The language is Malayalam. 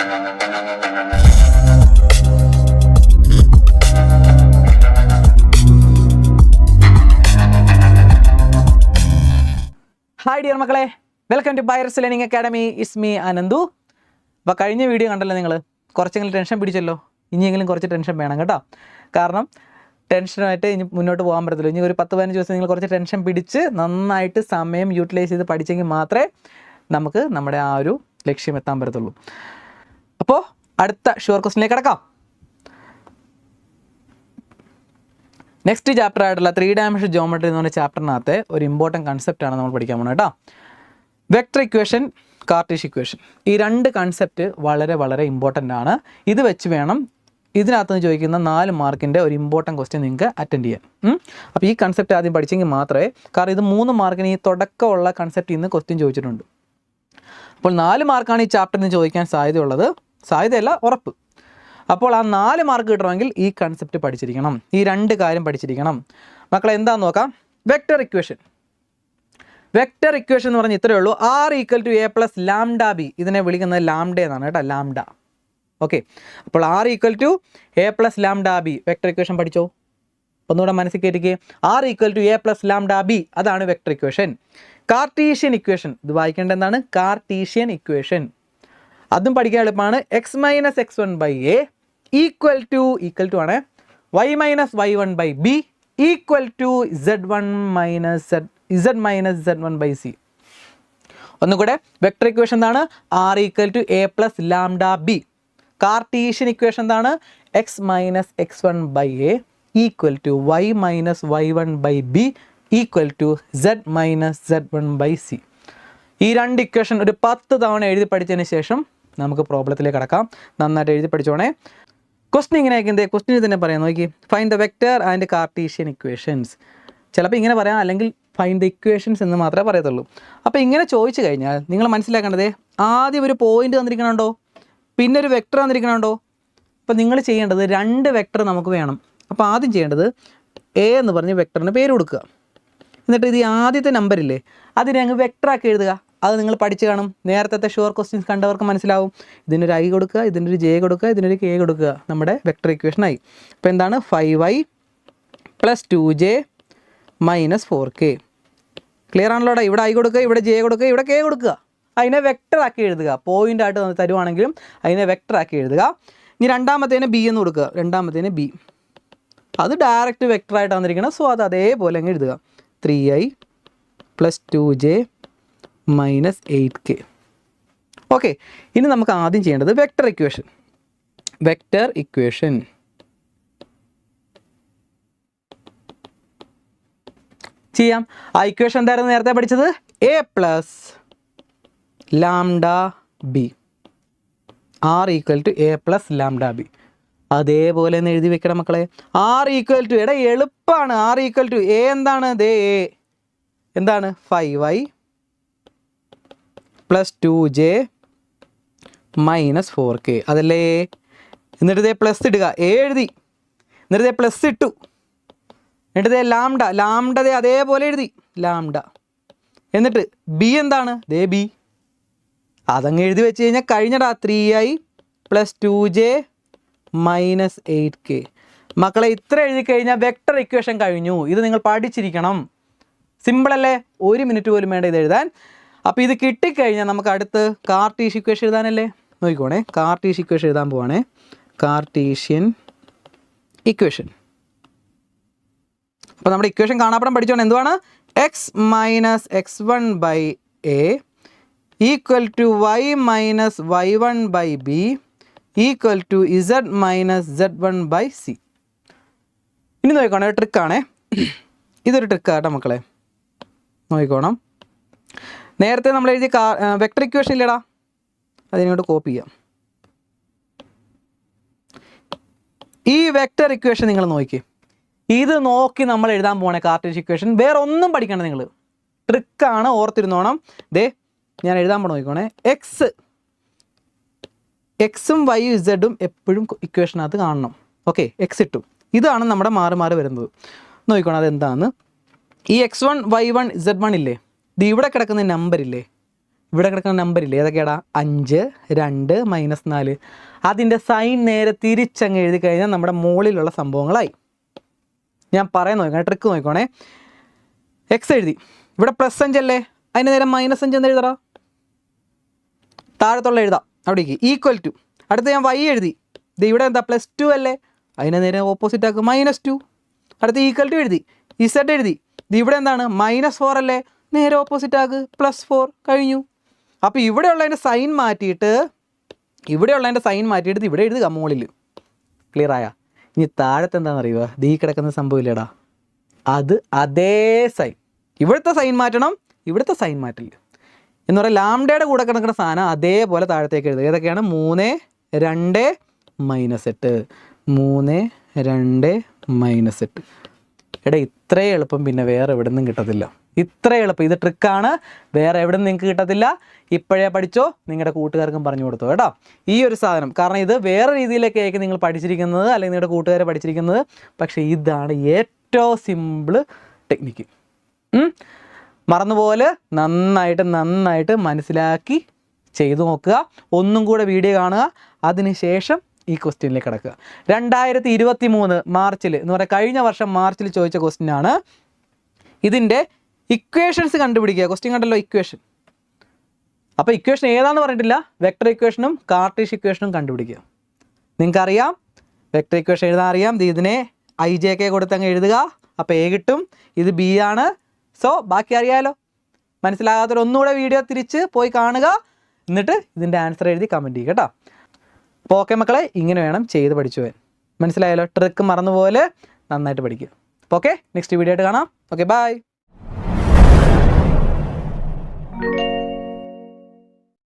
ഹായ് ഡിയർ മക്കളെ, welcome to Byrus learning academy. It's me Ananthu. അപ്പോൾ കഴിഞ്ഞ വീഡിയോ കണ്ടല്ലോ നിങ്ങൾ, കുറച്ചെങ്കിലും ടെൻഷൻ പിടിച്ചല്ലോ. ഇനിയെങ്കിലും കുറച്ച് ടെൻഷൻ വേണം കേട്ടോ. കാരണം ടെൻഷനായിട്ട് ഇനി മുന്നോട്ട് പോകാൻ പറ്റത്തില്ല. ഇനി ഒരു 10-15 ദിവസം നിങ്ങൾ കുറച്ച് ടെൻഷൻ പിടിച്ച് നന്നായിട്ട് സമയം യൂട്ടിലൈസ് ചെയ്ത് പഠിച്ചെങ്കിൽ മാത്രമേ നമുക്ക് നമ്മുടെ ആ ഒരു ലക്ഷ്യം എത്താൻ പറ്റത്തുള്ളൂ. അപ്പോൾ അടുത്ത ഷുവർ ക്വസ്റ്റിനിലേക്ക് കിടക്കാം. നെക്സ്റ്റ് ചാപ്റ്റർ ആയിട്ടുള്ള 3 ഡയമെൻഷൻ ജോമെട്രി എന്ന് പറഞ്ഞ ചാപ്റ്ററിനകത്തെ ഒരു ഇമ്പോർട്ടൻറ്റ് കൺസെപ്റ്റാണ് നമ്മൾ പഠിക്കാൻ പോകുന്നത് കേട്ടോ. വെക്ടർ ഇക്വേഷൻ, കാർട്ടീഷ്യൻ ഇക്വേഷൻ, ഈ 2 കൺസെപ്റ്റ് വളരെ വളരെ ഇമ്പോർട്ടൻ്റ് ആണ്. ഇത് വെച്ച് വേണം ഇതിനകത്ത് നിന്ന് ചോദിക്കുന്ന 4 മാർക്കിൻ്റെ ഒരു ഇമ്പോർട്ടൻറ്റ് ക്വസ്റ്റ്യൻ നിങ്ങൾക്ക് അറ്റൻഡ് ചെയ്യാൻ. അപ്പോൾ ഈ കൺസെപ്റ്റ് ആദ്യം പഠിച്ചെങ്കിൽ മാത്രമേ, കാരണം ഇത് 3 മാർക്കിന് ഈ തുടക്കമുള്ള കൺസെപ്റ്റിൽ നിന്ന് ക്വസ്റ്റ്യൻ ചോദിച്ചിട്ടുണ്ട്. അപ്പോൾ 4 മാർക്കാണ് ഈ ചാപ്റ്ററിൽ നിന്ന് ചോദിക്കാൻ സാധ്യതയുള്ളത്. സാധ്യതയല്ല, ഉറപ്പ്. അപ്പോൾ ആ 4 മാർക്ക് കിട്ടണമെങ്കിൽ ഈ കൺസെപ്റ്റ് പഠിച്ചിരിക്കണം, ഈ 2 കാര്യം പഠിച്ചിരിക്കണം. മക്കളെ എന്താണെന്ന് നോക്കാം. Vector equation. വെക്ടർ ഇക്വേഷൻ എന്ന് പറഞ്ഞാൽ ഇത്രയേ ഉള്ളൂ. R = A + λb. ഇതിനെ വിളിക്കുന്നത് ലാംഡ എന്നാണ് കേട്ടോ, ലാംഡ. ഓക്കെ, അപ്പോൾ R = A + λb vector equation പഠിച്ചോ. ഒന്നുകൂടെ മനസ്സിൽ കയറ്റിക്കേ. R = A + λb, അതാണ് വെക്ടർ ഇക്വേഷൻ. കാർട്ടീഷ്യൻ ഇക്വേഷൻ, ഇത് വായിക്കേണ്ട എന്താണ്? Cartesian equation. അതും പഠിക്കാൻ എളുപ്പമാണ്. x - x1/a ഈക്വൽ ടു ആണ് y - y1/b z - z1/c. ഒന്നുകൂടെ വെക്ടർ ഇക്വേഷൻ എന്താണ്? R = A + λb. Cartesian equation എന്താണ്? x - x1/a equal to y - y1/b z - z1/c. ഈ 2 ഇക്വേഷൻ ഒരു 10 തവണ എഴുതി പഠിച്ചതിന് ശേഷം നമുക്ക് പ്രോബ്ലത്തിലേക്ക് കടക്കാം. നന്നായിട്ട് എഴുതി പഠിച്ചോണേ. ക്വസ്റ്റ്യൻ ഇങ്ങനെ ആയിരിക്കും. ക്വസ്റ്റ്യൻ തന്നെ പറയാം, നോക്കി. Find the vector and Cartesian equations. ചിലപ്പോൾ ഇങ്ങനെ പറയാം, അല്ലെങ്കിൽ ഫൈൻഡ് ദ ഇക്വേഷൻസ് എന്ന് മാത്രമേ പറയത്തുള്ളൂ. അപ്പോൾ ഇങ്ങനെ ചോദിച്ചു കഴിഞ്ഞാൽ നിങ്ങൾ മനസ്സിലാക്കേണ്ടത്, ആദ്യം ഒരു പോയിന്റ് തന്നിരിക്കണുണ്ടോ, പിന്നെ ഒരു വെക്ടർ തന്നിരിക്കണുണ്ടോ. അപ്പോൾ നിങ്ങൾ ചെയ്യേണ്ടത് 2 വെക്ടർ നമുക്ക് വേണം. അപ്പോൾ ആദ്യം ചെയ്യേണ്ടത് എ എന്ന് പറഞ്ഞ് വെക്ടറിന് പേര് കൊടുക്കുക. എന്നിട്ട് ഇത് ആദ്യത്തെ നമ്പറില്ലേ, അതിനെ അങ്ങ് വെക്ടറാക്കി എഴുതുക. അത് നിങ്ങൾ പഠിച്ചു കാണും. നേരത്തെ ഷുവർ ക്വസ്റ്റ്യൻസ് കണ്ടവർക്ക് മനസ്സിലാവും. ഇതിനൊരു ഐ കൊടുക്കുക, ഇതിനൊരു ജെ കൊടുക്കുക, ഇതിനൊരു കെ കൊടുക്കുക. നമ്മുടെ വെക്ടർ ഇക്വേഷനായി. അപ്പോൾ എന്താണ്? 5y + 2j - 4k. ക്ലിയർ ആണല്ലോടാ? ഇവിടെ ഐ കൊടുക്കുക, ഇവിടെ ജെ കൊടുക്കുക, ഇവിടെ കെ കൊടുക്കുക. അതിനെ വെക്ടറാക്കി എഴുതുക. പോയിൻ്റായിട്ട് തരുവാണെങ്കിലും അതിനെ വെക്ടറാക്കി എഴുതുക. ഇനി രണ്ടാമത്തേന് ബി എന്ന് കൊടുക്കുക. രണ്ടാമത്തേന് ബി, അത് ഡയറക്റ്റ് വെക്ടറായിട്ട് വന്നിരിക്കണം. സോ അത് അതേപോലെ അങ്ങ് എഴുതുക. 3i + 2j - 8k. ഓക്കെ, ഇനി നമുക്ക് ആദ്യം ചെയ്യേണ്ടത് വെക്ടർ ഇക്വേഷൻ. വെക്ടർ ഇക്വേഷൻ ചെയ്യാം. ആ ഇക്വേഷൻ എന്തായിരുന്നു നേരത്തെ പഠിച്ചത്? A + λb. R = A + λb. അതേപോലെ ഒന്ന് എഴുതി വെക്കണം മക്കളെ. R = എടാ എളുപ്പമാണ്. R = A എന്താണ്? ദേ A എന്താണ്? 5y + 2j - 4k. അതല്ലേ? എന്നിട്ട് ഇതേ പ്ലസ് ഇടുക. A എഴുതി, എന്നിട്ട് ഇതേ പ്ലസ് ഇട്ടു, എന്നിട്ട് ഇതേ ലാംഡ ദേ അതേപോലെ എഴുതി, ലാംഡ. എന്നിട്ട് ബി എന്താണ്? ദേ ബി. അതങ്ങ് എഴുതി വെച്ച് കഴിഞ്ഞാൽ കഴിഞ്ഞടാ. 3i + 2j - 8k. മക്കളെ ഇത്ര എഴുതി കഴിഞ്ഞാൽ വെക്ടർ ഇക്വേഷൻ കഴിഞ്ഞു. ഇത് നിങ്ങൾ പഠിച്ചിരിക്കണം. സിമ്പിളല്ലേ? 1 മിനിറ്റ് പോലും വേണ്ട ഇത് എഴുതാൻ. അപ്പോൾ ഇത് കിട്ടിക്കഴിഞ്ഞാൽ നമുക്ക് അടുത്ത് കാർട്ടീഷ്യൻ ഇക്വേഷൻ എഴുതാനല്ലേ. നോക്കിക്കോണേ, കാർട്ടീഷ്യൻ ഇക്വേഷൻ എഴുതാൻ പോവാണേ. Cartesian equation. അപ്പോൾ നമ്മുടെ ഇക്വേഷൻ കാണാപ്പടം പഠിച്ചോണം. എന്തുവാണ്? x - x1/a equal to y - y1/b equal to z - z1/c. ഇനി നോക്കിക്കോണേ, ട്രിക്കാണേ. ഇതൊരു ട്രിക്കാട്ടോ മക്കളെ, നോക്കിക്കോണം. നേരത്തെ നമ്മൾ എഴുതിയ വെക്ടർ ഇക്വേഷൻ ഇല്ലടാ, അതിനോട് കോപ്പി ചെയ്യാം. ഈ വെക്ടർ ഇക്വേഷൻ നിങ്ങൾ നോക്കി. ഇത് നോക്കി നമ്മൾ എഴുതാൻ പോകണേ കാർട്ടീഷ്യൻ ഇക്വേഷൻ. വേറെ ഒന്നും പഠിക്കണ്ട നിങ്ങൾ. ട്രിക്കാണ്, ഓർത്തിരുന്നോണം. ദേ ഞാൻ എഴുതാൻ പോകണം. നോക്കിക്കോണേ. എക്സും വൈയും ഇസഡും എപ്പോഴും ഇക്വേഷനകത്ത് കാണണം. ഓക്കെ, എക്സ് ഇട്ടു. ഇതാണ് നമ്മുടെ മാറി മാറി വരുന്നത്. നോക്കിക്കോണം അതെന്താണെന്ന്. ഈ x1 y1 z1 ഇല്ലേ, ഇത് ഇവിടെ കിടക്കുന്ന നമ്പർ ഇല്ലേ, ഇവിടെ കിടക്കുന്ന നമ്പർ ഇല്ലേ ഏതൊക്കെയാടാ 5 2 -4 അതിൻ്റെ സൈൻ നേരെ തിരിച്ചങ്ങ് എഴുതി കഴിഞ്ഞാൽ നമ്മുടെ മുകളിലുള്ള സംഭവങ്ങളായി. ഞാൻ പറയാൻ നോക്കണം, ട്രിക്ക് നോക്കണേ. എക്സ് എഴുതി, ഇവിടെ +5 അല്ലേ, അതിന് നേരെ -5 എന്ന് എഴുതടാ, താഴത്തുള്ള എഴുതാം അവിടേക്ക്. ഈക്വൽ ടു, അടുത്ത് ഞാൻ y എഴുതി, ഇത് ഇവിടെ എന്താ +2 അല്ലേ, അതിനെ നേരെ ഓപ്പോസിറ്റ് ആക്കും -2. അടുത്ത് ഈക്വൽ ടു എഴുതി, z എഴുതി, ഇത് ഇവിടെ എന്താണ് -4 അല്ലേ, നേരെ ഓപ്പോസിറ്റ് ആക്ക് +4, കഴിഞ്ഞു. അപ്പോൾ ഇവിടെയുള്ളതിൻ്റെ സൈൻ മാറ്റിയിട്ട് ഇവിടെ എഴുതുക മുകളിൽ. ക്ലിയർ ആയാ? ഇനി താഴത്ത് എന്താണെന്ന് അറിയുക, ദീ കിടക്കുന്ന സംഭവമില്ലേടാ, അത് അതേ സൈൻ, ഇവിടുത്തെ സൈൻ മാറ്റണം, ഇവിടുത്തെ സൈൻ മാറ്റില്ല എന്ന് പറയാം. ലാംഡയുടെ കൂടെ കിടക്കുന്ന സാധനം അതേപോലെ താഴത്തേക്ക് എഴുതുക. ഏതൊക്കെയാണ്? 3 2 -8 3 2 -8. എടാ ഇത്രയും എളുപ്പം പിന്നെ വേറെ എവിടെ നിന്നും കിട്ടത്തില്ല. ഇത്ര എളുപ്പം, ഇത് ട്രിക്കാണ്, വേറെ എവിടെ നിന്ന് നിങ്ങൾക്ക് കിട്ടത്തില്ല. ഇപ്പോഴേ പഠിച്ചോ, നിങ്ങളുടെ കൂട്ടുകാർക്കും പറഞ്ഞു കൊടുത്തോ കേട്ടോ ഈ ഒരു സാധനം. കാരണം ഇത് വേറെ രീതിയിലൊക്കെ ആയിരിക്കും നിങ്ങൾ പഠിച്ചിരിക്കുന്നത്, അല്ലെങ്കിൽ നിങ്ങളുടെ കൂട്ടുകാരെ പഠിച്ചിരിക്കുന്നത്. പക്ഷേ ഇതാണ് ഏറ്റവും സിമ്പിൾ ടെക്നിക്ക്. മറന്നുപോലെ നന്നായിട്ട് മനസ്സിലാക്കി ചെയ്തു നോക്കുക. ഒന്നും കൂടെ വീഡിയോ കാണുക, അതിനുശേഷം ഈ ക്വസ്റ്റ്യനിലേക്ക് കിടക്കുക. 2023 മാർച്ചിൽ എന്ന് പറയുക, കഴിഞ്ഞ വർഷം മാർച്ചിൽ ചോദിച്ച ക്വസ്റ്റ്യനാണ്. ഇതിൻ്റെ ഇക്വേഷൻസ് കണ്ടുപിടിക്കുക. ക്വസ്റ്റ്യൻ കണ്ടല്ലോ, ഇക്വേഷൻ. അപ്പോൾ ഇക്വേഷൻ ഏതാണെന്ന് പറഞ്ഞിട്ടില്ല, വെക്ടർ ഇക്വേഷനും കാർട്ടീഷ്യൻ ഇക്വേഷനും കണ്ടുപിടിക്കുക. നിങ്ങൾക്കറിയാം വെക്ടർ ഇക്വേഷൻ എഴുതാൻ അറിയാം, ഇതിനെ IJK കൊടുത്തങ്ങ് എഴുതുക, അപ്പോൾ A കിട്ടും, ഇത് B ആണ്. സോ ബാക്കി അറിയാമല്ലോ. മനസ്സിലാകാത്തൊരു ഒന്നുകൂടെ വീഡിയോ തിരിച്ച് പോയി കാണുക, എന്നിട്ട് ഇതിൻ്റെ ആൻസർ എഴുതി കമൻറ്റ് ചെയ്യുക കേട്ടോ. അപ്പോൾ ഓക്കെ മക്കളെ, ഇങ്ങനെ വേണം ചെയ്ത് പഠിച്ചു പോകാൻ. മനസ്സിലായല്ലോ? ട്രിക്ക് മറന്നുപോലെ നന്നായിട്ട് പഠിക്കുക. അപ്പോൾ ഓക്കെ, നെക്സ്റ്റ് വീഡിയോ ആയിട്ട് കാണാം. Okay, by.